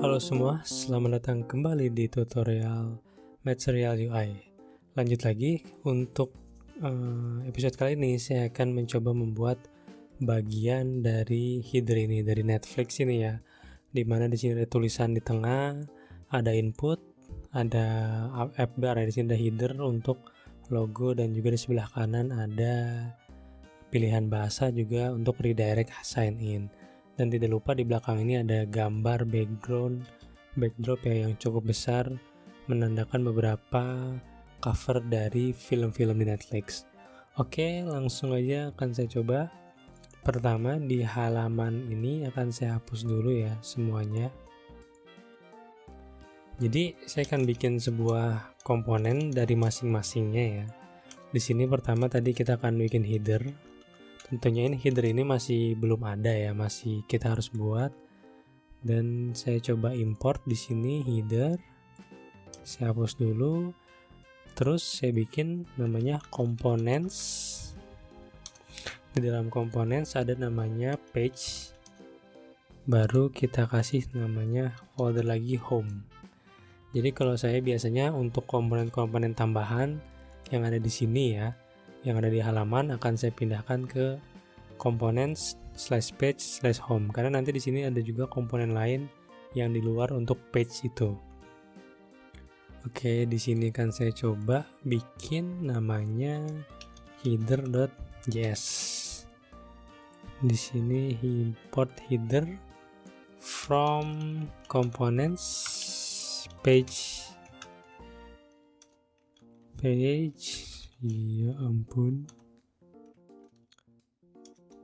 Halo semua, selamat datang kembali di tutorial Material UI. Lanjut lagi, untuk episode kali ini saya akan mencoba membuat bagian dari header ini, dari Netflix ini ya. Dimana di sini ada tulisan di tengah, ada input, ada app bar, di sini ada header untuk logo, dan juga di sebelah kanan ada pilihan bahasa juga untuk redirect sign in. Dan tidak lupa di belakang ini ada gambar backdrop ya yang cukup besar, menandakan beberapa cover dari film-film di Netflix. Oke, langsung aja akan saya coba. Pertama, di halaman ini akan saya hapus dulu ya semuanya. Jadi saya akan bikin sebuah komponen dari masing-masingnya ya. Di sini pertama tadi kita akan bikin header. Tentunya header ini masih belum ada ya, masih kita harus buat. Dan saya coba import di sini header. Saya hapus dulu. Terus saya bikin namanya components. Di dalam components ada namanya page. Baru kita kasih namanya folder lagi home. Jadi kalau saya biasanya untuk komponen-komponen tambahan yang ada di sini ya, yang ada di halaman akan saya pindahkan ke components/page/home, karena nanti di sini ada juga komponen lain yang di luar untuk page itu. Oke, di sini kan saya coba bikin namanya header.js. Di sini import header from components page. Ya ampun.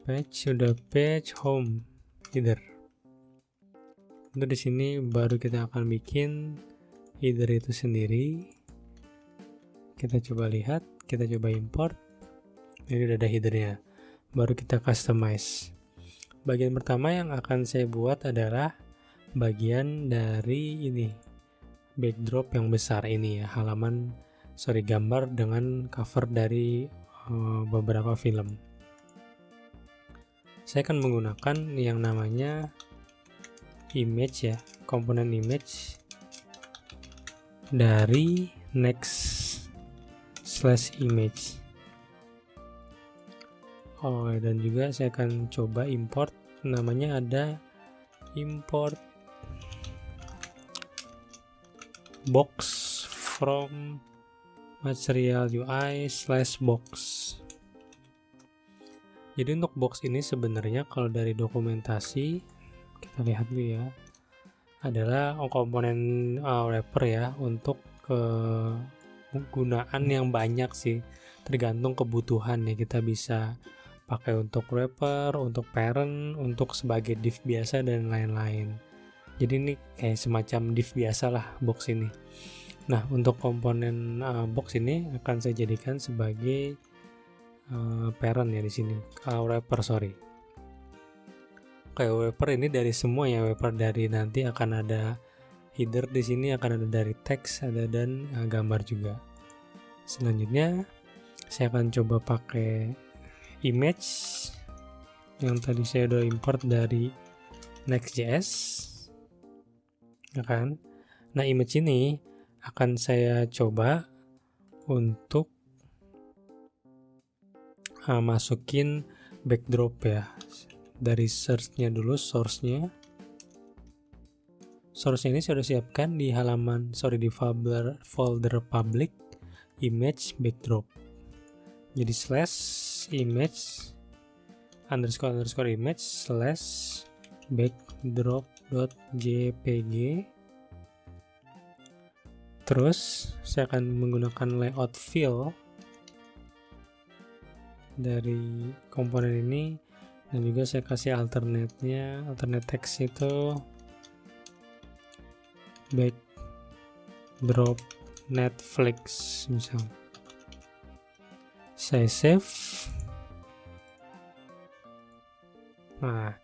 Page home header. Untuk di sini baru kita akan bikin header itu sendiri. Kita coba lihat, kita coba import. Ini udah ada headernya. Baru kita customize. Bagian pertama yang akan saya buat adalah bagian dari ini, backdrop yang besar ini ya, gambar dengan cover dari beberapa film. Saya akan menggunakan yang namanya image ya, komponen image dari next/image. Dan juga saya akan coba import, namanya ada import box from material UI/box. Jadi untuk box ini sebenarnya kalau dari dokumentasi kita lihat dulu ya, adalah komponen wrapper ya, untuk kegunaan yang banyak sih, tergantung kebutuhan ya. Kita bisa pakai untuk wrapper, untuk parent, untuk sebagai div biasa dan lain-lain. Jadi ini kayak semacam div biasa lah box ini. Nah, untuk komponen box ini akan saya jadikan sebagai parent ya di sini. Wrapper, sorry. Kayak wrapper ini dari semua ya, wrapper dari nanti akan ada header di sini, akan ada dari teks, ada dan gambar juga. Selanjutnya saya akan coba pakai image yang tadi saya udah import dari Next.js, ya kan? Nah, image ini akan saya coba untuk masukin backdrop ya. Dari search-nya dulu, source-nya ini saya sudah siapkan di di folder public image backdrop. Jadi /image _ image /backdrop.jpg. Terus saya akan menggunakan layout fill dari komponen ini, dan juga saya kasih alternate text itu backdrop Netflix misal. Saya save. Nah,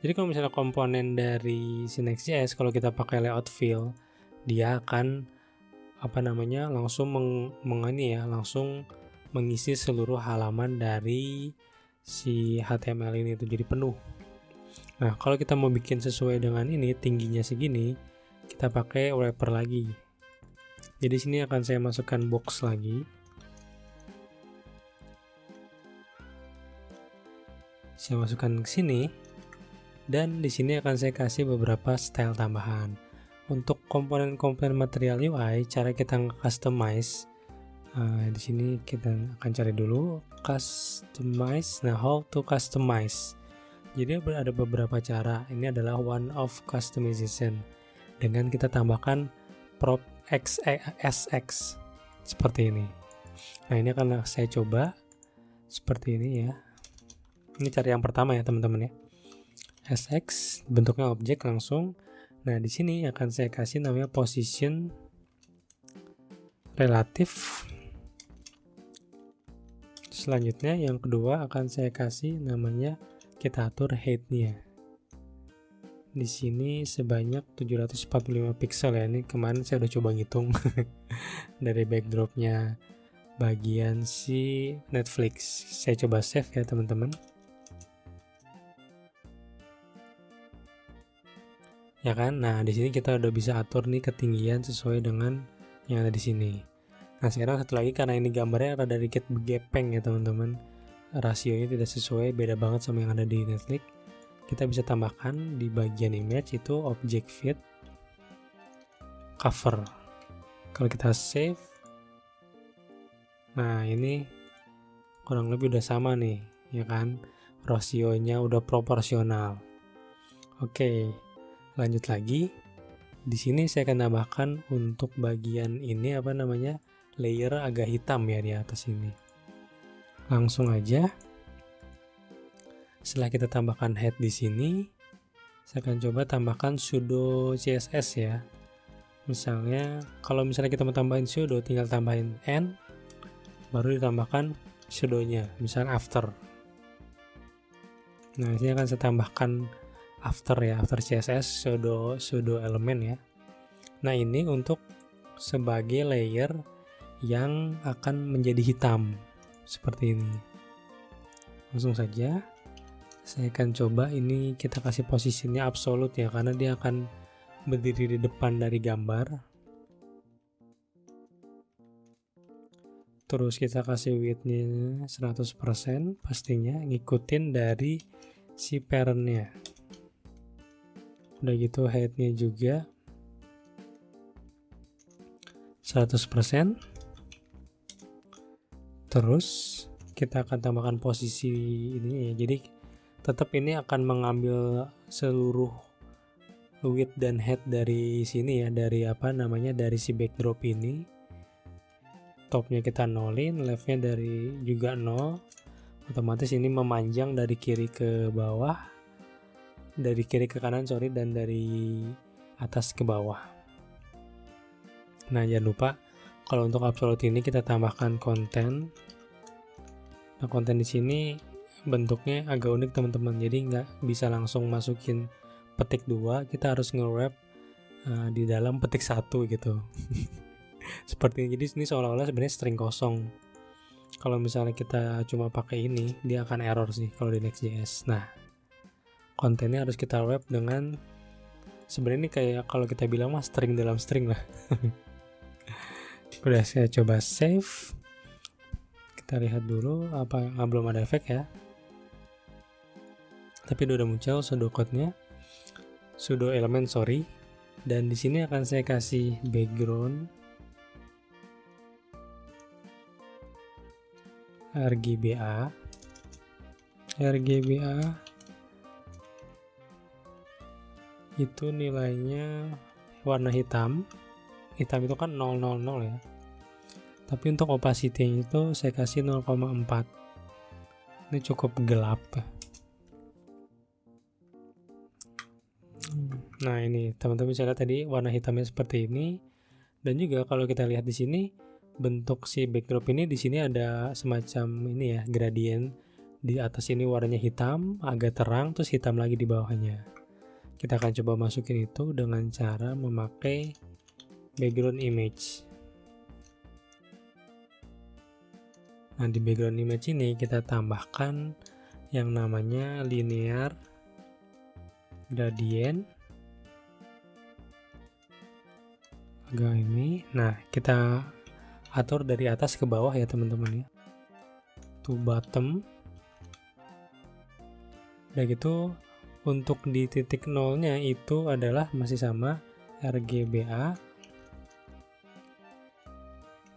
jadi kalau misalnya komponen dari Next.js, kalau kita pakai layout fill, dia akan langsung langsung mengisi seluruh halaman dari si HTML ini itu jadi penuh. Nah, kalau kita mau bikin sesuai dengan ini, tingginya segini, kita pakai wrapper lagi. Jadi sini akan saya masukkan box lagi. Saya masukkan ke sini, dan di sini akan saya kasih beberapa style tambahan. Untuk komponen-komponen material UI, cara kita customize, di sini kita akan cari dulu customize. Nah, how to customize. Jadi ada beberapa cara. Ini adalah one of customization. Dengan kita tambahkan prop SX seperti ini. Nah, ini akan saya coba seperti ini ya. Ini cara yang pertama ya teman-teman ya. SX bentuknya objek langsung. Nah, di sini akan saya kasih namanya position relatif. Selanjutnya yang kedua akan saya kasih namanya, kita atur height-nya. Di sini sebanyak 745 pixel ya. Ini kemarin saya udah coba ngitung dari backdropnya bagian si Netflix. Saya coba save ya teman-teman. Ya kan? Nah, di sini kita udah bisa atur nih ketinggian sesuai dengan yang ada di sini. Nah, sekarang satu lagi, karena ini gambarnya rada dikit gepeng ya teman-teman. Rasionya tidak sesuai, beda banget sama yang ada di Netflix. Kita bisa tambahkan di bagian image itu object fit cover. Kalau kita save, nah ini kurang lebih udah sama nih, ya kan? Rasionya udah proporsional. Oke. Lanjut lagi, di sini saya akan tambahkan untuk bagian ini layer agak hitam ya di atas ini. Langsung aja. Setelah kita tambahkan head di sini, saya akan coba tambahkan pseudo CSS ya. Misalnya, kalau misalnya kita mau tambahin pseudo, tinggal tambahin n, baru ditambahkan pseudonya, misalnya after. Nah, ini akan saya tambahkan after CSS pseudo elemen ya. Nah, ini untuk sebagai layer yang akan menjadi hitam seperti ini. Langsung saja saya akan coba, ini kita kasih posisinya absolute ya, karena dia akan berdiri di depan dari gambar. Terus kita kasih width-nya 100% pastinya, ngikutin dari si parent-nya. Udah gitu height-nya juga 100%. Terus kita akan tambahkan posisi ini ya. Jadi tetap ini akan mengambil seluruh width dan height dari sini ya, dari dari si backdrop ini. Topnya kita nolin, leftnya dari juga 0. Otomatis ini memanjang dari kiri ke bawah. Dari kiri ke kanan dan dari atas ke bawah. Nah, jangan lupa kalau untuk absolute ini kita tambahkan konten. Nah, konten di sini bentuknya agak unik teman-teman, jadi nggak bisa langsung masukin petik 2, kita harus nge-wrap di dalam petik 1 gitu. Seperti ini. Jadi ini seolah-olah sebenarnya string kosong. Kalau misalnya kita cuma pakai ini, dia akan error sih kalau di Next.js. Nah, kontennya harus kita wrap dengan, sebenarnya ini kayak kalau kita bilang mah string dalam string lah. Udah saya coba save. Kita lihat dulu belum ada efek ya. Tapi udah muncul pseudo code-nya. Pseudo element dan di sini akan saya kasih background RGBA itu nilainya warna hitam itu kan 000 ya, tapi untuk opacity itu saya kasih 0,4. Ini cukup gelap. Nah, ini teman-teman bisa lihat tadi warna hitamnya seperti ini. Dan juga kalau kita lihat di sini bentuk si backdrop ini, di sini ada semacam ini ya, gradient. Di atas ini warnanya hitam, agak terang, terus hitam lagi di bawahnya. Kita akan coba masukin itu dengan cara memakai background image. Nah, di background image ini kita tambahkan yang namanya linear gradient agak ini. Nah, kita atur dari atas ke bawah ya teman-teman ya, to bottom. Udah gitu, untuk di titik nolnya itu adalah masih sama RGBA.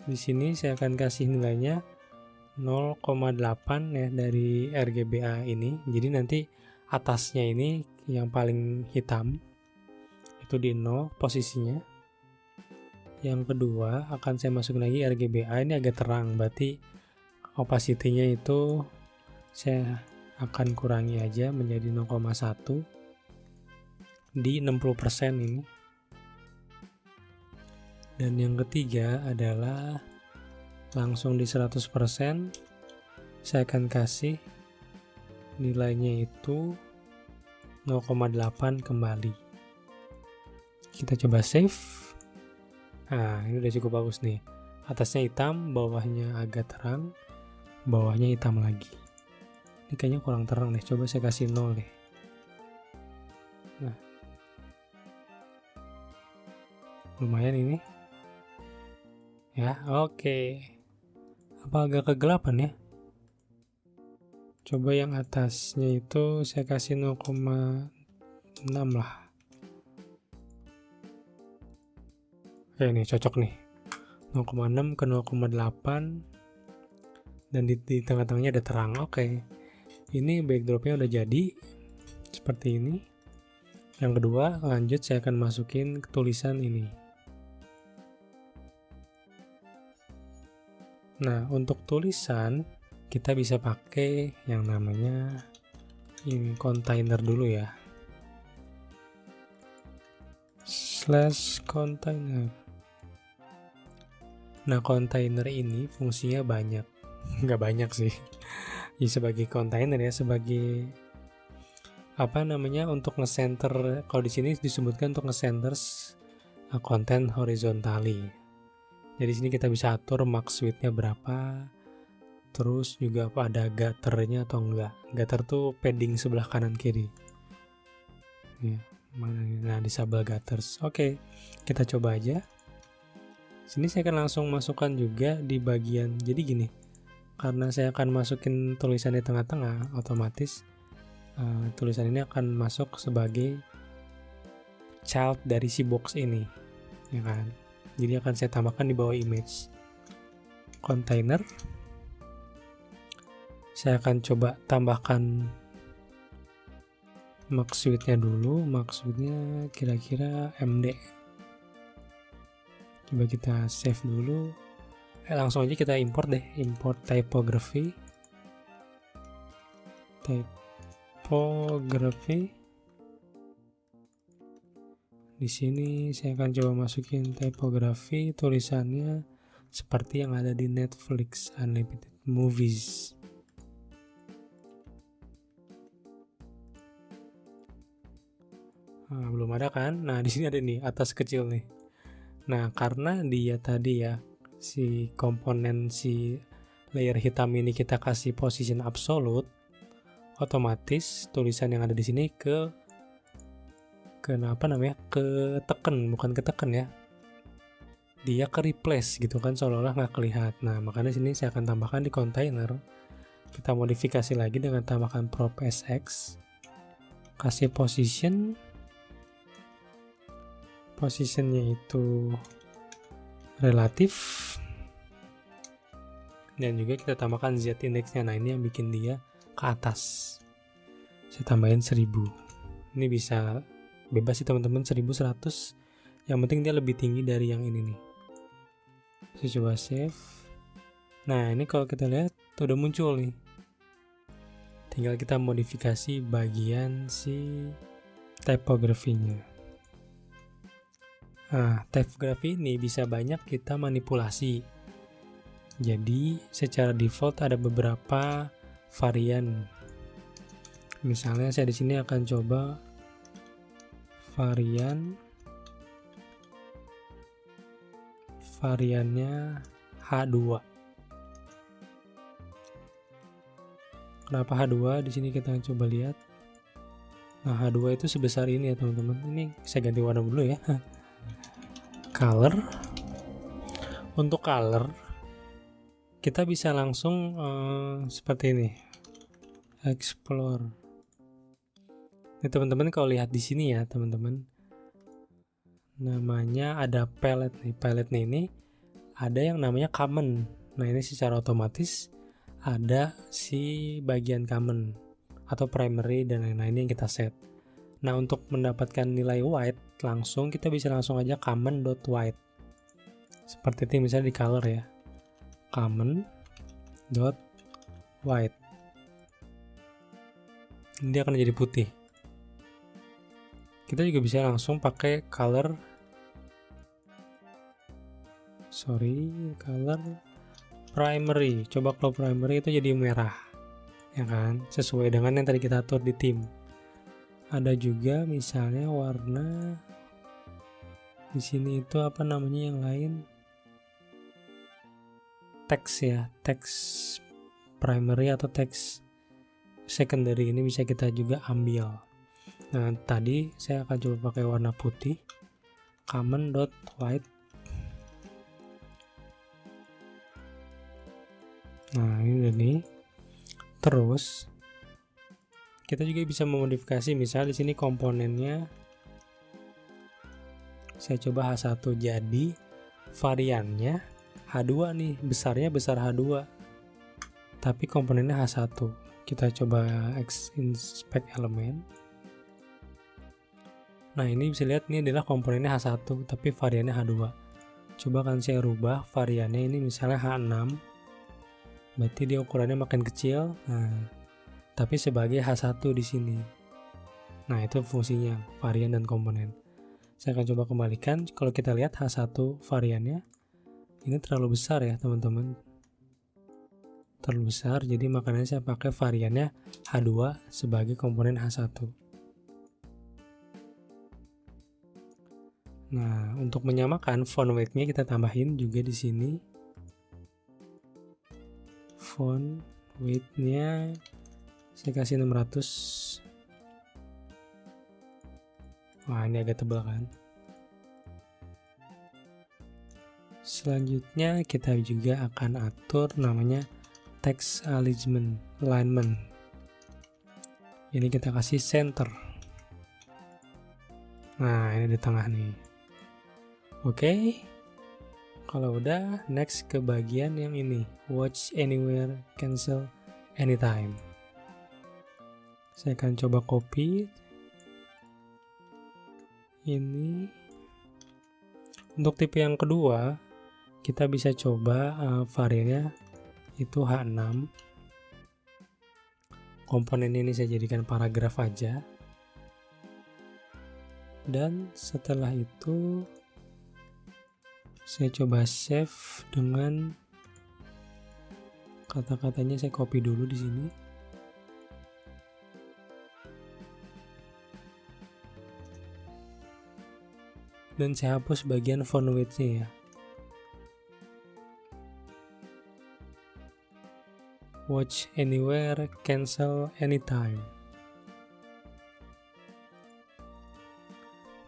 Di sini saya akan kasih nilainya 0,8 ya dari RGBA ini. Jadi nanti atasnya ini yang paling hitam itu di 0 posisinya. Yang kedua akan saya masukin lagi RGBA, ini agak terang, berarti opacity-nya itu saya akan kurangi aja menjadi 0,1 di 60% ini. Dan yang ketiga adalah langsung di 100%, saya akan kasih nilainya itu 0,8 kembali. Kita coba save. Nah, ini udah cukup bagus nih. Atasnya hitam, bawahnya agak terang, bawahnya hitam lagi. Ini kayaknya kurang terang deh, coba saya kasih 0 deh. Nah, lumayan ini ya. Oke, apa agak kegelapan ya? Coba yang atasnya itu saya kasih 0,6 lah. Oke, ini cocok nih, 0,6 ke 0,8, dan di tengah-tengahnya ada terang. Oke, ini backdropnya udah jadi seperti ini. Yang kedua, lanjut saya akan masukin tulisan ini. Nah, untuk tulisan kita bisa pakai yang namanya ini container dulu ya, /container. Nah, container ini fungsinya banyak, nggak banyak sih. Ya, sebagai container ya, sebagai apa namanya, untuk nge-center. Kalau di sini disebutkan untuk nge-center konten horizontally. Jadi sini kita bisa atur max width-nya berapa, terus juga apa ada gutternya atau enggak. Gutter tuh padding sebelah kanan kiri. Ya, mana ini? Nah, disable gutters. Oke, kita coba aja. Sini saya akan langsung masukkan juga di bagian. Jadi gini, karena saya akan masukin tulisan di tengah-tengah, otomatis tulisan ini akan masuk sebagai child dari si box ini, ya kan? Jadi akan saya tambahkan di bawah image container. Saya akan coba tambahkan max width-nya dulu. Max width-nya kira-kira MD. Coba kita save dulu. Langsung aja kita import deh, import typography. Di sini saya akan coba masukin typography, tulisannya seperti yang ada di Netflix Unlimited Movies. Nah, belum ada kan? Nah, di sini ada nih, atas kecil nih. Nah, karena dia tadi ya, si komponen si layer hitam ini kita kasih position absolute, otomatis tulisan yang ada di sini ketekan, bukan ketekan ya, dia ke replace gitu kan, seolah-olah nggak kelihatan. Nah, makanya sini saya akan tambahkan di container. Kita modifikasi lagi dengan tambahkan prop SX, kasih positionnya itu relatif, dan juga kita tambahkan Z indexnya. Nah, ini yang bikin dia ke atas. Saya tambahin 1000. Ini bisa bebas sih teman-teman, 1100. Yang penting dia lebih tinggi dari yang ini nih. Saya coba save. Nah, ini kalau kita lihat udah muncul nih. Tinggal kita modifikasi bagian si typography-nya. Nah, typography ini bisa banyak kita manipulasi. Jadi, secara default ada beberapa varian. Misalnya saya di sini akan coba variannya H2. Kenapa H2? Di sini kita coba lihat. Nah, H2 itu sebesar ini ya teman-teman. Ini saya ganti warna dulu ya. color. Untuk color kita bisa langsung seperti ini, explore. Ini teman-teman kalau lihat di sini ya teman-teman, namanya ada palette nih. Palette ini ada yang namanya common. Nah ini secara otomatis ada si bagian common atau primary dan lain-lain yang kita set. Nah untuk mendapatkan nilai white langsung kita bisa langsung aja common.white seperti itu, misalnya di color ya, common.white, ini akan jadi putih. Kita juga bisa langsung pakai color primary. Coba kalau primary itu jadi merah, ya kan? Sesuai dengan yang tadi kita atur di theme. Ada juga misalnya warna di sini itu apa namanya yang lain? Teks ya, teks primary atau teks secondary ini bisa kita juga ambil. Nah, tadi saya akan coba pakai warna putih, common.white. Nah, ini udah nih. Terus kita juga bisa memodifikasi, misalnya di sini komponennya saya coba H1, jadi variannya H2 nih, besarnya besar H2. Tapi komponennya H1. Kita coba inspect element. Nah, ini bisa lihat ini adalah komponennya H1 tapi variannya H2. Coba kan saya rubah variannya ini misalnya H6. Berarti dia ukurannya makin kecil. Nah, tapi sebagai H1 di sini. Nah, itu fungsinya varian dan komponen. Saya akan coba kembalikan. Kalau kita lihat H1 variannya ini terlalu besar ya, teman-teman. Terlalu besar, jadi makanya saya pakai variannya H2 sebagai komponen H1. Nah, untuk menyamakan font weight-nya kita tambahin juga di sini. Font weight-nya saya kasih 600. Wah, ini agak tebal kan. Selanjutnya kita juga akan atur namanya text alignment. Ini kita kasih center. Nah, ini di tengah nih. Oke. Kalau udah, next ke bagian yang ini, watch anywhere, cancel anytime. Saya akan coba copy ini. Untuk tipe yang kedua, kita bisa coba variannya itu H6. Komponen ini saya jadikan paragraf aja. Dan setelah itu saya coba save dengan kata-katanya, saya copy dulu di sini. Dan saya hapus bagian font weight-nya ya. Watch anywhere, cancel anytime.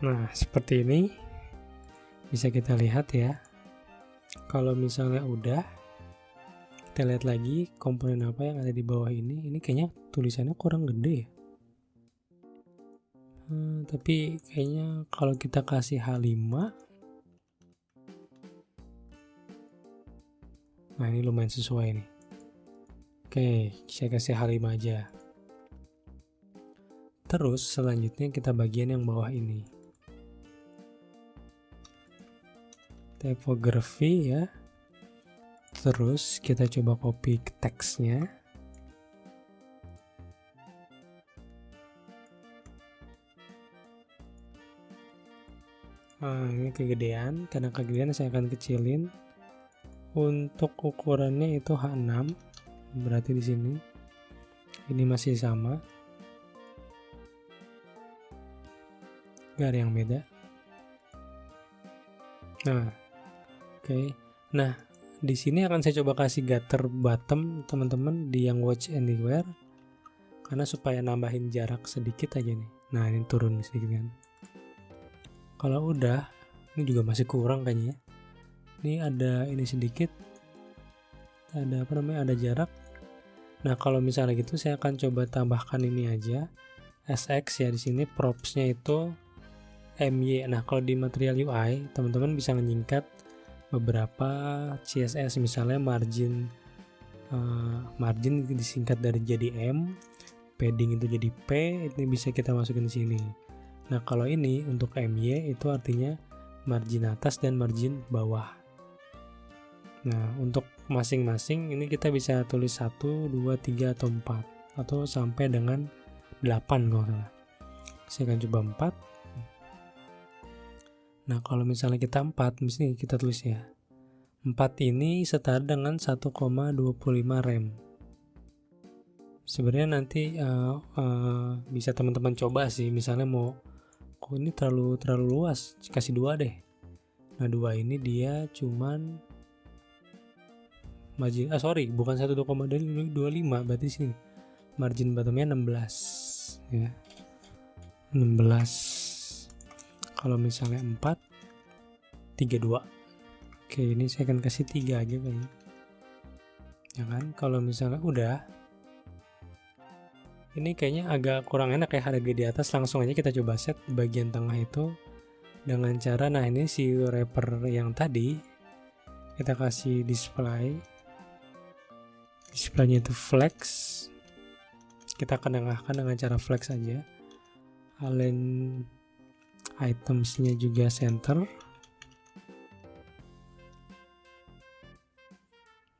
Nah, seperti ini. Bisa kita lihat ya. Kalau misalnya udah, kita lihat lagi komponen apa yang ada di bawah ini. Ini kayaknya tulisannya kurang gede ya. Tapi kayaknya kalau kita kasih H5, nah ini lumayan sesuai nih. Oke, saya kasih H5 aja. Terus selanjutnya kita bagian yang bawah ini. Typography ya. Terus kita coba copy teksnya. Nah, ini kegedean. Karena kegedean saya akan kecilin. Untuk ukurannya itu H6. Berarti di sini ini masih sama. Gak ada yang beda. Nah, oke. Nah, di sini akan saya coba kasih gutter bottom teman-teman di yang watch anywhere, karena supaya nambahin jarak sedikit aja nih. Nah, ini turun sedikit kan. Kalau udah, Ini juga masih kurang kayaknya ya. Ini ada ini sedikit, ada ada jarak. Nah kalau misalnya gitu saya akan coba tambahkan ini aja SX ya, di sini propsnya itu MY. Nah kalau di material UI teman-teman bisa menyingkat beberapa CSS, misalnya margin disingkat dari jadi M, padding itu jadi P, ini bisa kita masukin di sini. Nah kalau ini untuk MY itu artinya margin atas dan margin bawah. Nah untuk masing-masing ini kita bisa tulis 1, 2, 3 atau 4 atau sampai dengan 8 kalau salah. Saya akan coba 4. Nah kalau misalnya kita 4, mesti kita tulis ya 4 ini setara dengan 1,25 rem. Sebenarnya nanti bisa teman-teman coba sih, misalnya mau kok ini terlalu luas, kasih 2 deh. Nah 2 ini dia cuman margin, bukan 1,25, berarti sini margin bottomnya 16 ya, 16. Kalau misalnya 4, 32. Oke, ini saya akan kasih 3 aja kayaknya ya kan. Kalau misalnya udah, ini kayaknya agak kurang enak ya harga di atas, langsung aja kita coba set di bagian tengah itu dengan cara, nah ini si wrapper yang tadi kita kasih displaynya itu flex, kita akan tengahkan dengan cara flex aja. Align itemsnya juga center,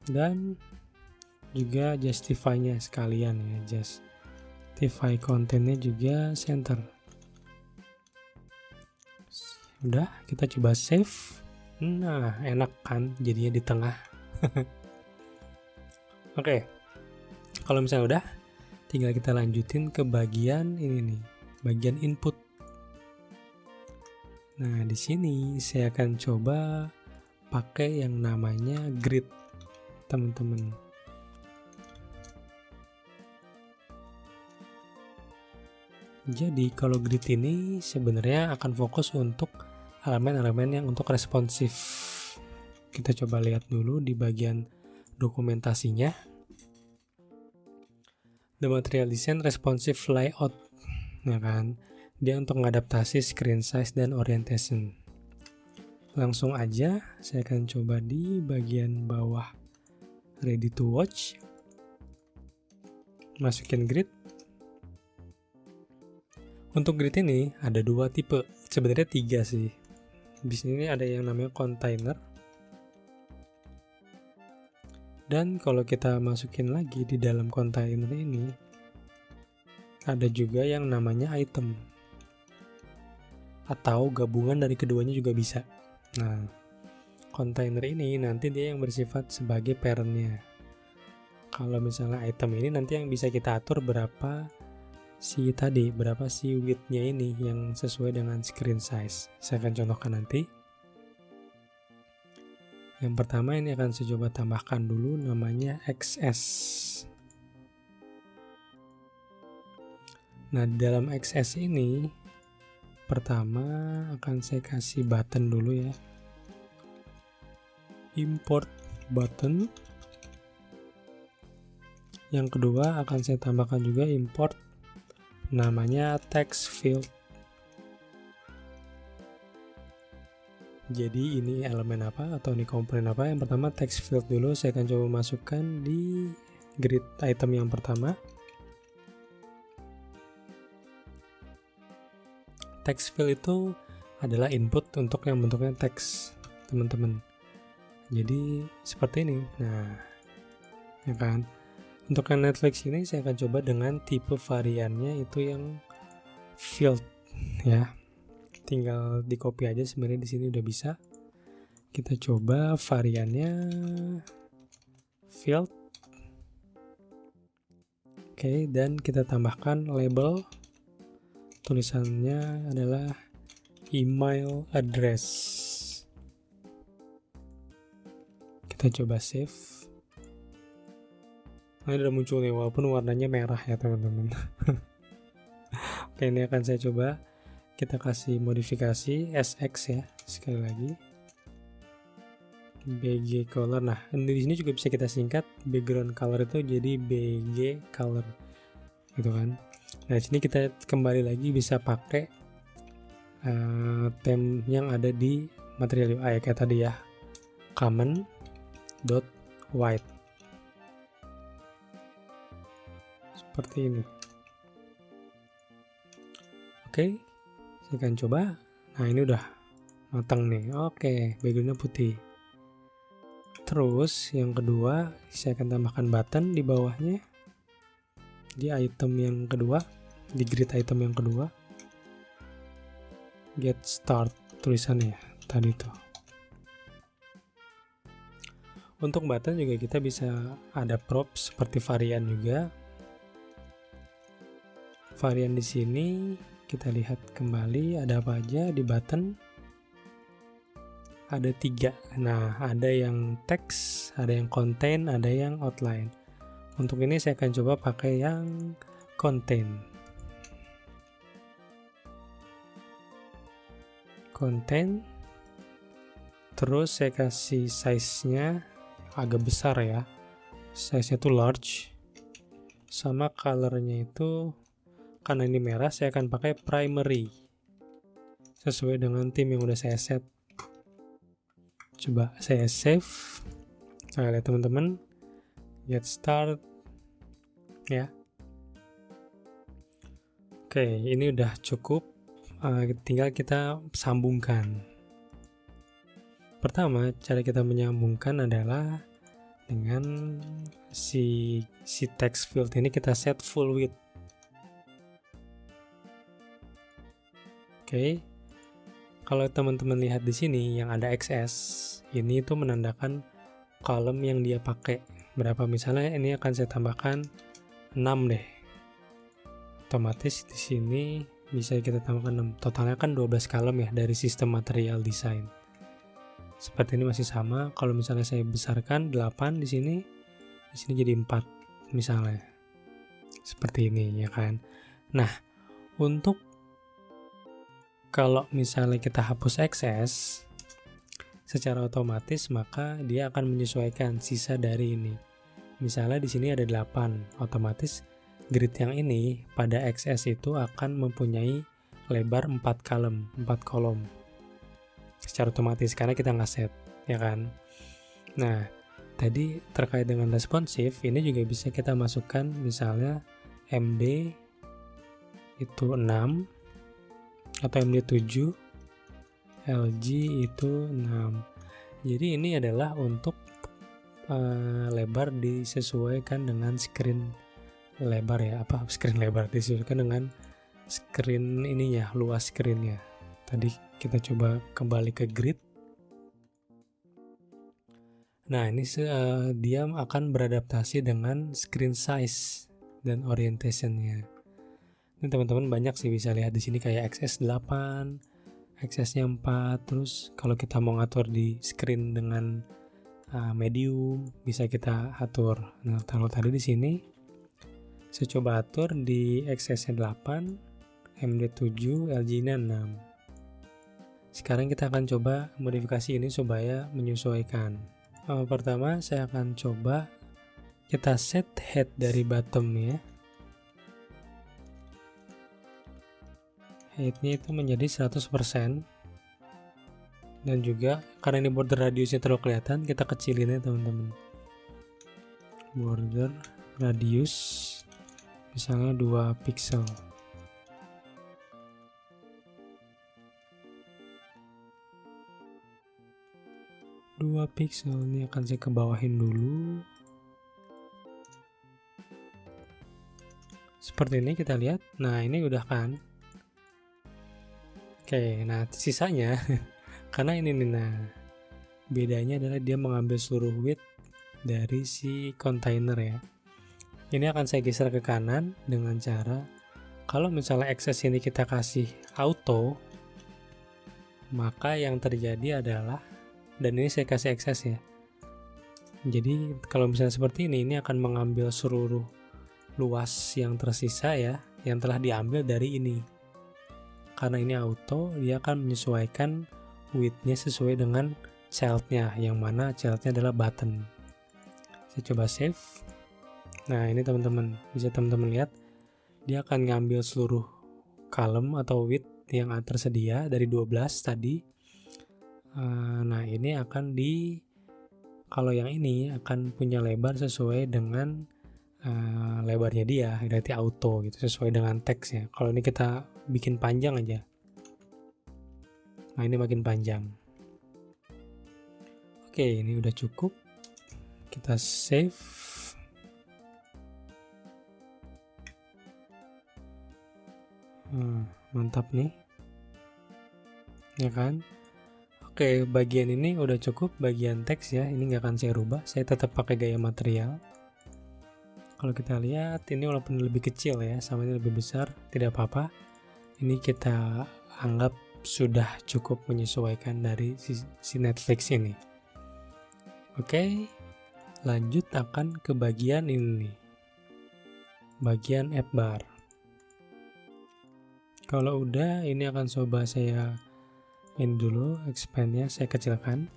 dan juga justify-nya sekalian ya, justify kontennya juga center. Udah, kita coba save. Nah enak kan jadinya di tengah. Oke, kalau misalnya udah, tinggal kita lanjutin ke bagian ini nih, bagian input. Nah di sini saya akan coba pakai yang namanya grid, teman-teman. Jadi kalau grid ini sebenarnya akan fokus untuk elemen-elemen yang untuk responsif. Kita coba lihat dulu di bagian dokumentasinya. The material design responsive layout, ya kan? Dia untuk mengadaptasi screen size dan orientation. Langsung aja saya akan coba di bagian bawah ready to watch, masukin grid. Untuk grid ini ada 2 tipe, sebenarnya 3 sih. Di sini ada yang namanya container, dan kalau kita masukin lagi di dalam container ini ada juga yang namanya item, atau gabungan dari keduanya juga bisa. Nah container ini nanti dia yang bersifat sebagai parentnya. Kalau misalnya item ini nanti yang bisa kita atur berapa si width-nya ini yang sesuai dengan screen size. Saya akan contohkan nanti. Yang pertama ini akan saya coba tambahkan dulu namanya XS. Nah di dalam XS ini pertama akan saya kasih button dulu ya, import button. Yang kedua akan saya tambahkan juga import namanya text field. Jadi ini elemen apa atau ini komponen apa? Yang pertama text field dulu, saya akan coba masukkan di grid item yang pertama. Text field itu adalah input untuk yang bentuknya teks, teman-teman. Jadi seperti ini. Nah, ya kan? Untuk yang Netflix ini saya akan coba dengan tipe variannya itu yang field ya. Tinggal di copy aja, sebenarnya di sini udah bisa. Kita coba variannya field. Oke, dan kita tambahkan label. Tulisannya adalah email address. Kita coba save. Nah, udah muncul nih walaupun warnanya merah ya teman-teman. Oke, ini akan saya coba kita kasih modifikasi SX ya, sekali lagi BG color. Nah, di sini juga bisa kita singkat background color itu jadi BG color gitu kan. Nah, di sini kita kembali lagi bisa pakai theme yang ada di material UI kayak tadi ya, common dot white seperti ini. Oke, saya akan coba. Nah, ini udah matang nih. Oke, backgroundnya putih. Terus yang kedua, saya akan tambahkan button di bawahnya, di item yang kedua, di grid item yang kedua, get start tulisannya tadi tuh. Untuk button juga kita bisa ada props seperti varian juga. Varian di sini kita lihat kembali ada apa aja di button. Ada 3. Nah, ada yang text, ada yang content, ada yang outline. Untuk ini saya akan coba pakai yang content. Terus saya kasih size-nya agak besar ya. Size-nya tuh large. Sama color-nya itu, karena ini merah, saya akan pakai primary sesuai dengan theme yang udah saya set. Coba saya save. Nah, lihat teman-teman, get start ya. Oke, ini udah cukup. Tinggal kita sambungkan. Pertama, cara kita menyambungkan adalah dengan si text field ini kita set full width. Oke. Kalau teman-teman lihat di sini yang ada XS, ini itu menandakan kolom yang dia pakai. Berapa misalnya ini akan saya tambahkan 6 deh. Otomatis di sini bisa kita tambahkan 6. Totalnya kan 12 kolom ya dari sistem material design. Seperti ini masih sama. Kalau misalnya saya besarkan 8 di sini jadi 4 misalnya. Seperti ini ya kan. Nah, untuk kalau misalnya kita hapus XS secara otomatis, maka dia akan menyesuaikan sisa dari ini. Misalnya di sini ada 8, otomatis grid yang ini pada XS itu akan mempunyai lebar 4 kolom secara otomatis karena kita nggak set, ya kan. Nah, tadi terkait dengan responsive, ini juga bisa kita masukkan misalnya MD itu 6 atau MD7, LG itu 6. Jadi ini adalah untuk lebar disesuaikan dengan screen lebar ya, screen lebar disesuaikan dengan screen ininya, luas screennya. Tadi kita coba kembali ke grid. Nah, ini dia akan beradaptasi dengan screen size dan orientationnya. Ini teman-teman banyak sih bisa lihat di sini kayak XS 8, XS-nya 4, terus kalau kita mau ngatur di screen dengan medium bisa kita atur. Nah, kalau tadi di sini saya coba atur di XS-nya 8, MD7, LG-nya 6. Sekarang kita akan coba modifikasi ini supaya menyesuaikan. Pertama saya akan coba kita set head dari bottom ya. Headnya itu menjadi 100%, dan juga karena ini border radiusnya terlalu kelihatan, kita kecilin ya teman-teman. Border radius misalnya 2 pixel. Ini akan saya kebawahin dulu. Seperti ini kita lihat. Nah, ini udah kan. Oke, nah sisanya karena ini nih, nah bedanya adalah dia mengambil seluruh width dari si container ya. Ini akan saya geser ke kanan dengan cara, kalau misalnya access ini kita kasih auto, maka yang terjadi adalah, dan ini saya kasih access ya, jadi kalau misalnya seperti ini akan mengambil seluruh luas yang tersisa ya, yang telah diambil dari ini. karena ini auto, dia akan menyesuaikan width-nya sesuai dengan child-nya, yang mana child-nya adalah button. Saya coba save. Nah, ini teman-teman, bisa teman-teman lihat, dia akan ngambil seluruh column atau width yang tersedia dari 12 tadi. Nah, ini akan kalau yang ini akan punya lebar sesuai dengan lebarnya dia, berarti auto gitu, sesuai dengan teksnya. Kalau ini kita bikin panjang aja, nah ini makin panjang. Oke, ini udah cukup, kita save. Mantap nih, ya kan? Oke, bagian ini udah cukup, bagian teks ya, ini nggak akan saya rubah, saya tetap pakai gaya material. Kalau kita lihat, ini walaupun lebih kecil ya, sama ini lebih besar, tidak apa-apa. Ini kita anggap sudah cukup menyesuaikan dari si Netflix ini. Oke, lanjut akan ke bagian ini nih, bagian app bar. Kalau udah, ini akan coba saya ini dulu, expand-nya saya kecilkan.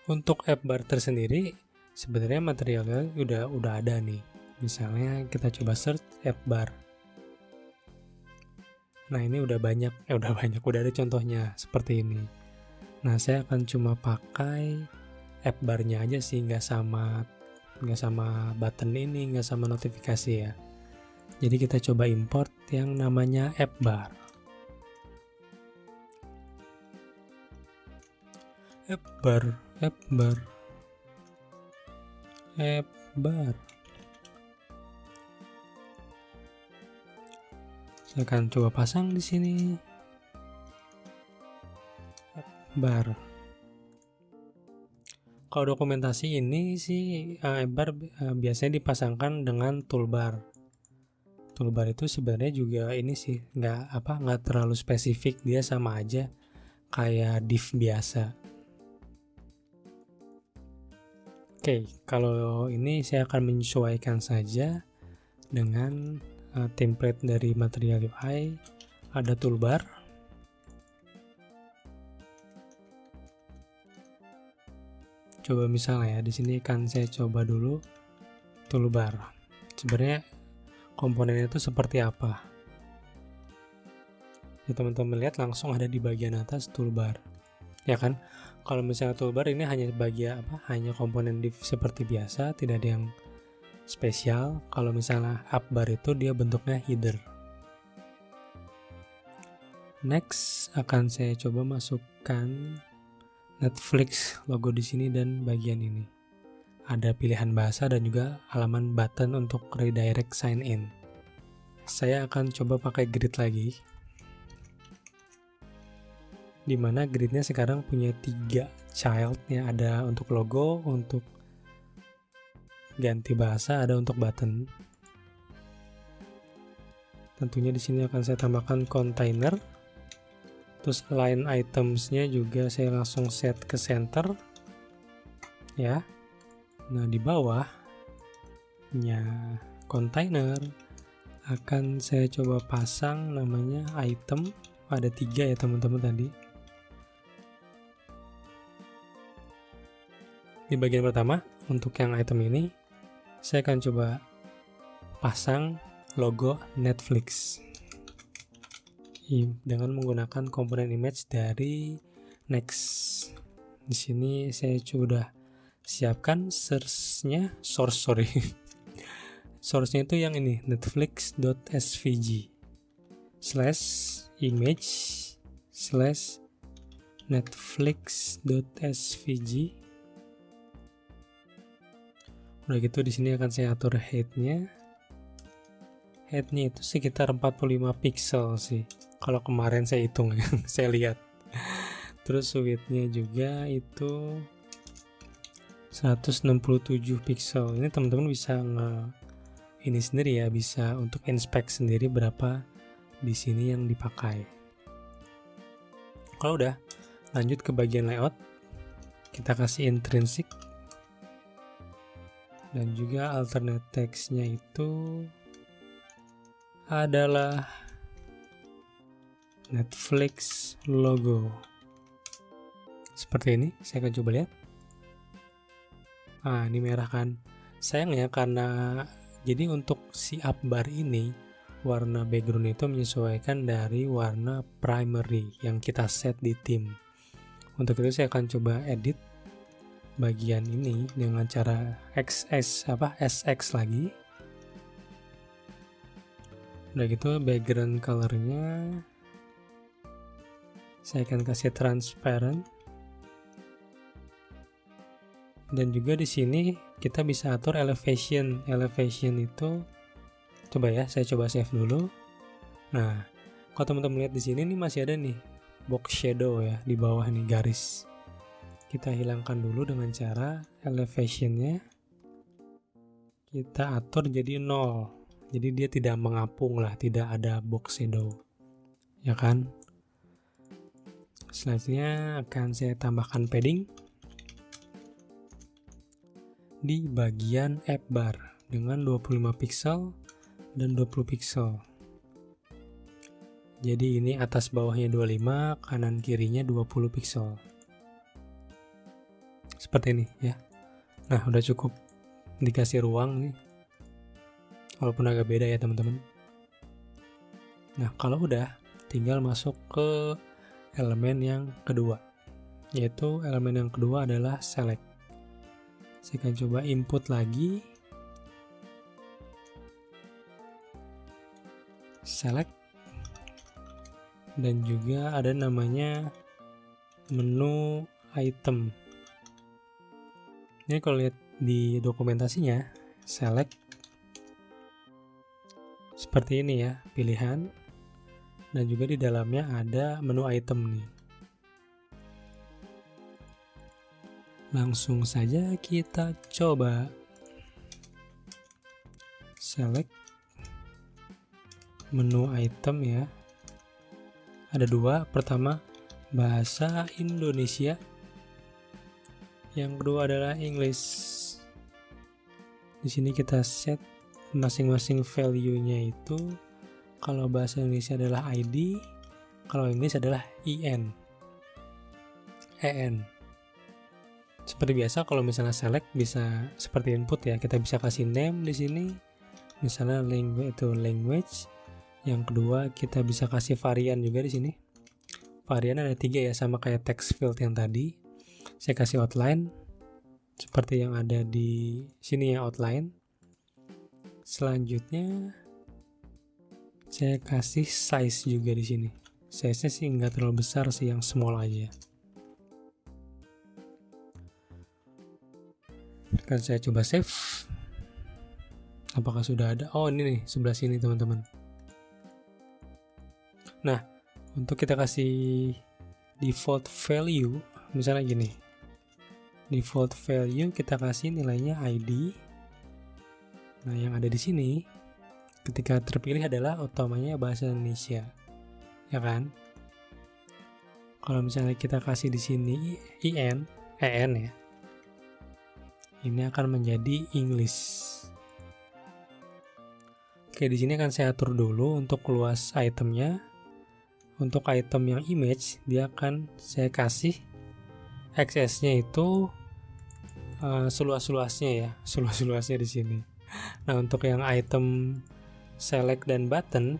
Untuk app bar tersendiri, sebenarnya materialnya udah ada nih. Misalnya kita coba search app bar. Nah, ini udah ada contohnya seperti ini. Nah, saya akan cuma pakai app bar-nya aja sih, nggak sama button ini, nggak sama notifikasi ya. Jadi kita coba import yang namanya app bar. App bar. Saya akan coba pasang di sini. App bar. Kalau dokumentasi ini sih app bar biasanya dipasangkan dengan toolbar. Toolbar itu sebenarnya juga ini sih nggak terlalu spesifik, dia sama aja kayak div biasa. Oke, kalau ini saya akan menyesuaikan saja dengan template dari Material UI. Ada toolbar. Coba misalnya ya, di sini kan saya coba dulu toolbar. Sebenarnya komponennya itu seperti apa? Ya, teman-teman lihat langsung ada di bagian atas toolbar. Ya kan? Kalau misalnya toolbar ini hanya hanya komponen div seperti biasa, tidak ada yang spesial. Kalau misalnya app bar itu dia bentuknya header. Next akan saya coba masukkan Netflix logo di sini dan bagian ini. Ada pilihan bahasa dan juga halaman button untuk redirect sign in. Saya akan coba pakai grid lagi, dimana gridnya sekarang punya 3 child ya, ada untuk logo, untuk ganti bahasa, ada untuk button. Tentunya di sini akan saya tambahkan container, terus line items-nya juga saya langsung set ke center ya. Nah, di bawahnya container akan saya coba pasang namanya item, ada 3 ya teman-teman tadi. Di bagian pertama, untuk yang item ini, saya akan coba pasang logo Netflix dengan menggunakan komponen image dari Next. Di sini saya sudah siapkan source-nya itu yang ini, netflix.svg /image/netflix.svg. Udah gitu di sini akan saya atur height-nya. Height-nya itu sekitar 45 pixel sih. Kalau kemarin saya hitung ya, saya lihat. Terus width-nya juga itu 167 pixel. Ini teman-teman bisa ini sendiri ya, bisa untuk inspect sendiri berapa di sini yang dipakai. Kalau udah, lanjut ke bagian layout. Kita kasih intrinsic. Dan juga alternate text-nya itu adalah Netflix logo. Seperti ini, saya akan coba lihat. Nah, ini merah kan. Sayang ya, karena jadi untuk si up bar ini warna background itu menyesuaikan dari warna primary yang kita set di theme. Untuk itu saya akan coba edit bagian ini dengan cara SX lagi. Udah gitu background colornya saya akan kasih transparent. Dan juga di sini kita bisa atur elevation. Elevation itu coba ya, saya coba save dulu. Nah, kalau teman-teman lihat di sini nih masih ada nih box shadow ya di bawah nih garis. Kita hilangkan dulu dengan cara elevationnya kita atur jadi 0. Jadi dia tidak mengapung lah, tidak ada box shadow. Ya kan? Selanjutnya akan saya tambahkan padding di bagian app bar dengan 25 pixel dan 20 pixel. Jadi ini atas bawahnya 25, kanan kirinya 20 pixel. Seperti ini ya. Nah, udah cukup dikasih ruang nih. Walaupun agak beda ya teman-teman. Nah, kalau udah tinggal masuk ke elemen yang kedua. Yaitu elemen yang kedua adalah select. Saya akan coba input lagi. Select. Dan juga ada namanya menu item. Ini kalau lihat di dokumentasinya, select seperti ini ya, pilihan. Dan juga di dalamnya ada menu item nih. Langsung saja kita coba select menu item ya. Ada dua, pertama bahasa Indonesia, yang kedua adalah English. Di sini kita set masing-masing value-nya itu. Kalau bahasa Indonesia adalah ID, kalau English adalah EN. Seperti biasa kalau misalnya select bisa seperti input ya, kita bisa kasih name di sini. Misalnya language. Yang kedua kita bisa kasih varian juga di sini. Varian ada 3 ya, sama kayak text field yang tadi. Saya kasih outline seperti yang ada di sini ya, outline. Selanjutnya saya kasih size juga di sini. Size-nya sih nggak terlalu besar sih, yang small aja. Akan saya coba save. Apakah sudah ada? Oh, ini nih sebelah sini teman-teman. Nah, untuk kita kasih default value, misalnya gini. Default value kita kasih nilainya ID. Nah, yang ada di sini ketika terpilih adalah utamanya bahasa Indonesia. Ya kan? Kalau misalnya kita kasih di sini EN ya. Ini akan menjadi English. Oke, di sini akan saya atur dulu untuk luas itemnya. Untuk item yang image, dia akan saya kasih access-nya itu seluas-luasnya ya, seluas-luasnya di sini. Nah, untuk yang item select dan button,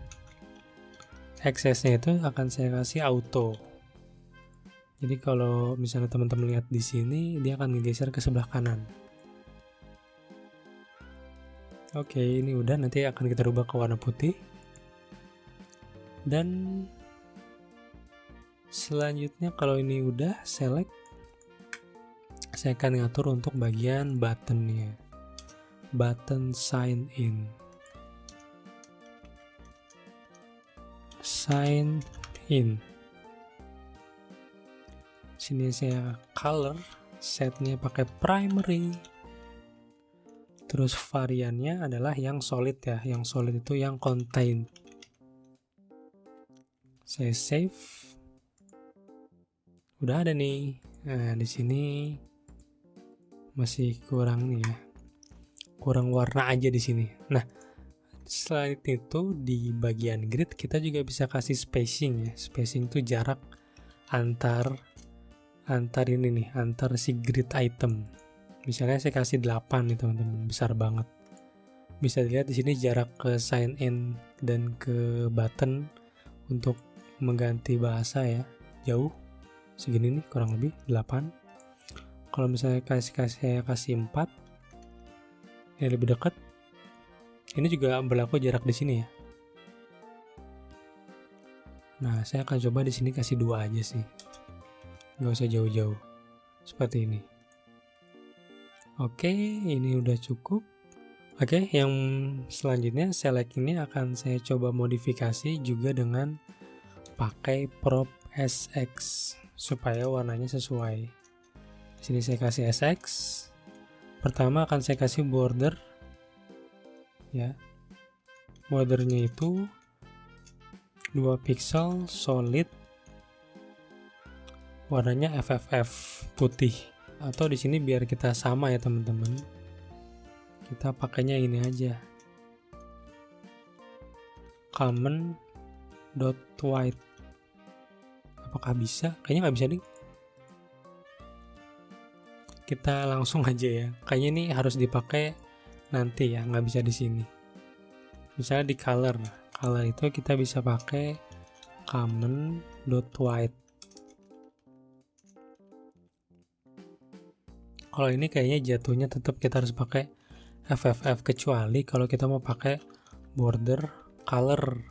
access-nya itu akan saya kasih auto. Jadi kalau misalnya teman-teman lihat di sini, dia akan digeser ke sebelah kanan. Oke, ini udah, nanti akan kita rubah ke warna putih. Dan selanjutnya kalau ini udah select, saya akan ngatur untuk bagian buttonnya. Button sign in. Sign in. Sini saya color, setnya pakai primary. Terus variannya adalah yang solid ya, yang solid itu yang contain. Saya save. Udah ada nih. Nah, di sini masih kurang nih ya. Kurang warna aja di sini. Nah, Selain itu di bagian grid kita juga bisa kasih spacing ya. Spacing itu jarak antar ini nih, antar si grid item. Misalnya saya kasih 8 nih teman-teman, besar banget. Bisa dilihat di sini jarak ke sign in dan ke button untuk mengganti bahasa ya, jauh. Segini nih kurang lebih 8. Kalau misalnya saya kasih 4, ini lebih dekat. Ini juga berlaku jarak di sini ya. Nah, saya akan coba di sini kasih 2 aja sih. Nggak usah jauh-jauh. Seperti ini. Oke, ini udah cukup. Oke, yang selanjutnya select ini akan saya coba modifikasi juga dengan pakai prop SX supaya warnanya sesuai. Di sini saya kasih SX. Pertama akan saya kasih border. Ya, bordernya itu 2 pixel solid, warnanya FFF putih. Atau di sini biar kita sama ya teman-teman, kita pakainya ini aja, common dot white. Apakah bisa? Kayaknya nggak bisa nih. Kita langsung aja ya. Kayaknya ini harus dipakai nanti ya, nggak bisa di sini. Misalnya di color itu kita bisa pakai common dot white. Kalau ini kayaknya jatuhnya tetap kita harus pakai FFF, kecuali kalau kita mau pakai border color.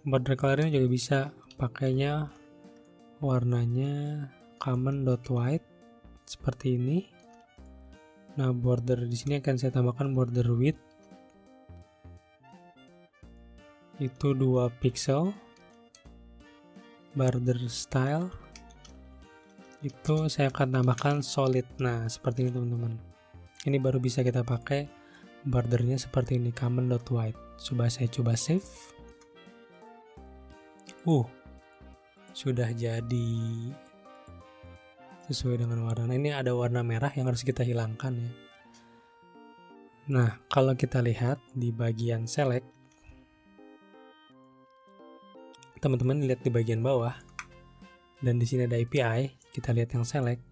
Border color ini juga bisa pakainya warnanya common dot white seperti ini. Nah, border di sini akan saya tambahkan border width itu 2 pixel. Border style itu saya akan tambahkan solid. Nah, seperti ini teman-teman. Ini baru bisa kita pakai bordernya seperti ini, common dot white. Saya coba save. Sudah jadi sesuai dengan warna. Nah, ini ada warna merah yang harus kita hilangkan ya. Nah, kalau kita lihat di bagian select, teman-teman lihat di bagian bawah, dan di sini ada API, kita lihat yang select.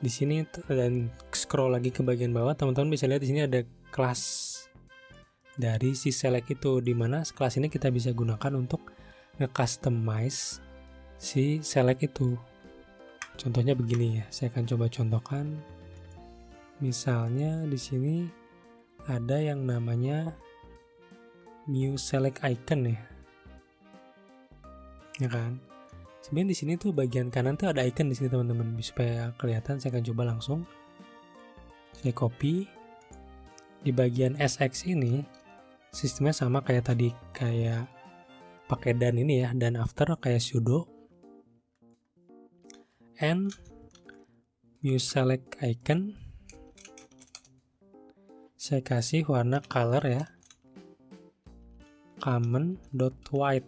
Di sini dan scroll lagi ke bagian bawah, teman-teman bisa lihat di sini ada kelas dari si select itu, di mana kelas ini kita bisa gunakan untuk nge-customize si select itu. Contohnya begini ya, saya akan coba contohkan. Misalnya di sini ada yang namanya new select icon ya. Ya kan? Sebenarnya di sini tuh bagian kanan tuh ada icon di sini teman-teman. Supaya kelihatan saya akan coba langsung. Saya copy. Di bagian SX ini sistemnya sama kayak tadi, kayak pakai dan ini ya, dan after kayak sudo and new select icon. Saya kasih warna color ya, common dot white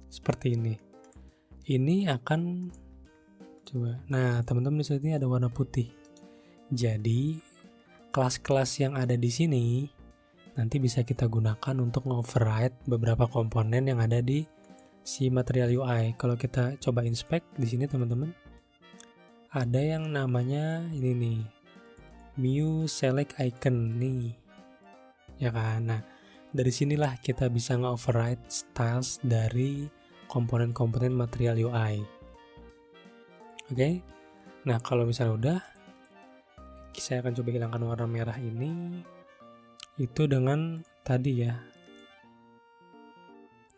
seperti ini. Ini akan coba. Nah, teman-teman di sini ada warna putih. Jadi kelas-kelas yang ada di sini nanti bisa kita gunakan untuk nge-override beberapa komponen yang ada di si material UI. Kalau kita coba inspect di sini teman-teman, ada yang namanya ini nih, new select icon nih, ya kan? Nah, dari sinilah kita bisa nge-override styles dari komponen-komponen material UI. Oke? Nah, kalau misalnya udah, saya akan coba hilangkan warna merah ini. Itu dengan tadi ya,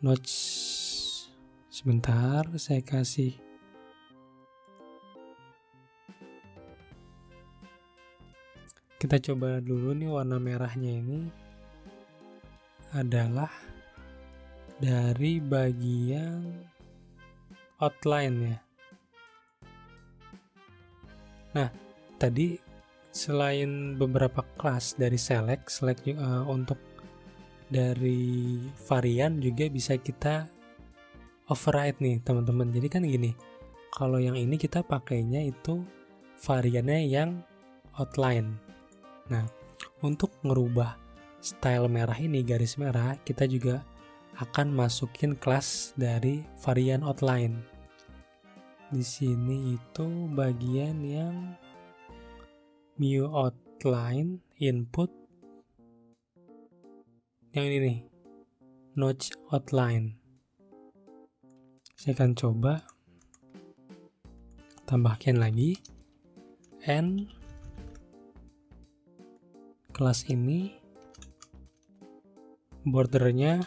notch. Sebentar, saya kasih kita coba dulu nih, warna merahnya ini adalah dari bagian outline ya. Nah, tadi selain beberapa kelas dari select untuk dari varian juga bisa kita override nih teman-teman. Jadi kan gini, kalau yang ini kita pakainya itu variannya yang outline. Nah, untuk ngerubah style merah ini, garis merah, kita juga akan masukin kelas dari varian outline. Di sini itu bagian yang new outline input, yang ini nih, notch outline. Saya akan coba tambahkan lagi, and kelas ini bordernya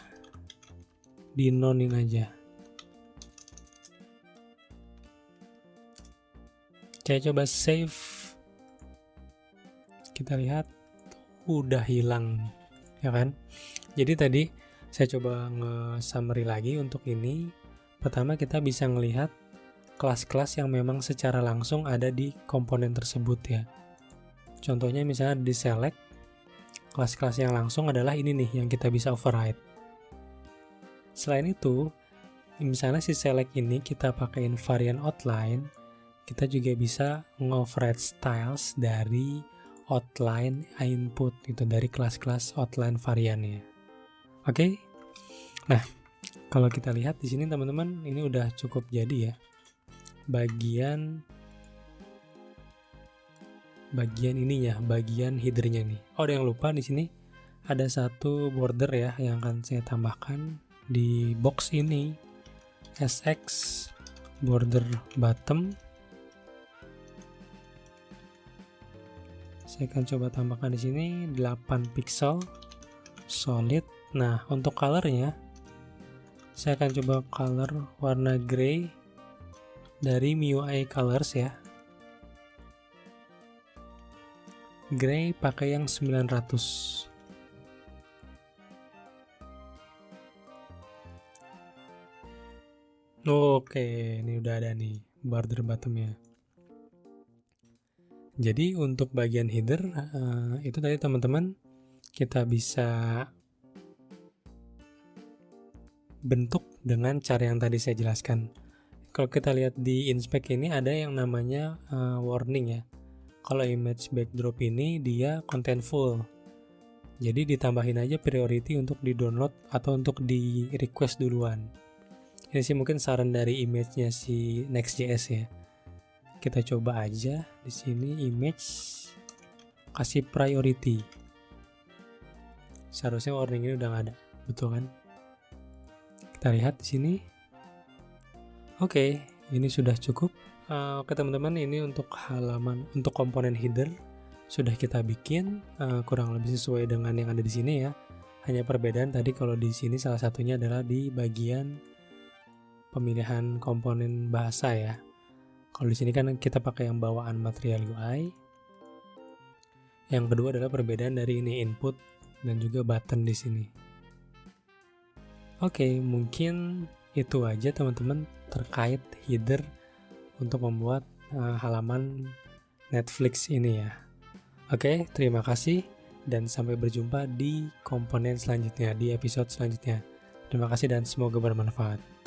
di nonin aja. Saya coba save, kita lihat udah hilang, ya kan? Jadi tadi saya coba nge-summary lagi untuk ini. Pertama, kita bisa ngelihat kelas-kelas yang memang secara langsung ada di komponen tersebut ya. Contohnya misalnya di select, kelas-kelas yang langsung adalah ini nih yang kita bisa override. Selain itu, misalnya si select ini kita pakaiin varian outline, kita juga bisa nge-override styles dari outline input, itu dari kelas-kelas outline variannya. Oke? Nah, kalau kita lihat di sini teman-teman, ini udah cukup jadi ya. Bagian ininya, bagian headernya nih. Oh, ada yang lupa di sini ada satu border ya yang akan saya tambahkan di box ini. SX border bottom. Saya akan coba tambahkan di sini 8 pixel solid. Nah, untuk colornya saya akan coba color warna gray dari MIUI Colors ya. Gray pakai yang 900. Oke, ini udah ada nih border bottomnya. Jadi untuk bagian header itu tadi teman-teman kita bisa bentuk dengan cara yang tadi saya jelaskan. Kalau kita lihat di inspect ini ada yang namanya warning ya. Kalau image backdrop ini dia contentful. Jadi ditambahin aja priority untuk di-download atau untuk di-request duluan. Ini sih mungkin saran dari image-nya si Next.js ya. Kita coba aja di sini image kasih priority. Seharusnya warning ini udah nggak ada, betul kan? Kita lihat di sini. Oke, ini sudah cukup. Oke teman-teman, ini untuk halaman, untuk komponen header sudah kita bikin kurang lebih sesuai dengan yang ada di sini ya. Hanya perbedaan tadi kalau di sini salah satunya adalah di bagian pemilihan komponen bahasa ya. Kalau di sini kan kita pakai yang bawaan Material UI. Yang kedua adalah perbedaan dari ini input dan juga button di sini. Oke, mungkin itu aja teman-teman terkait header untuk membuat halaman Netflix ini ya. Oke, terima kasih dan sampai berjumpa di komponen selanjutnya, di episode selanjutnya. Terima kasih dan semoga bermanfaat.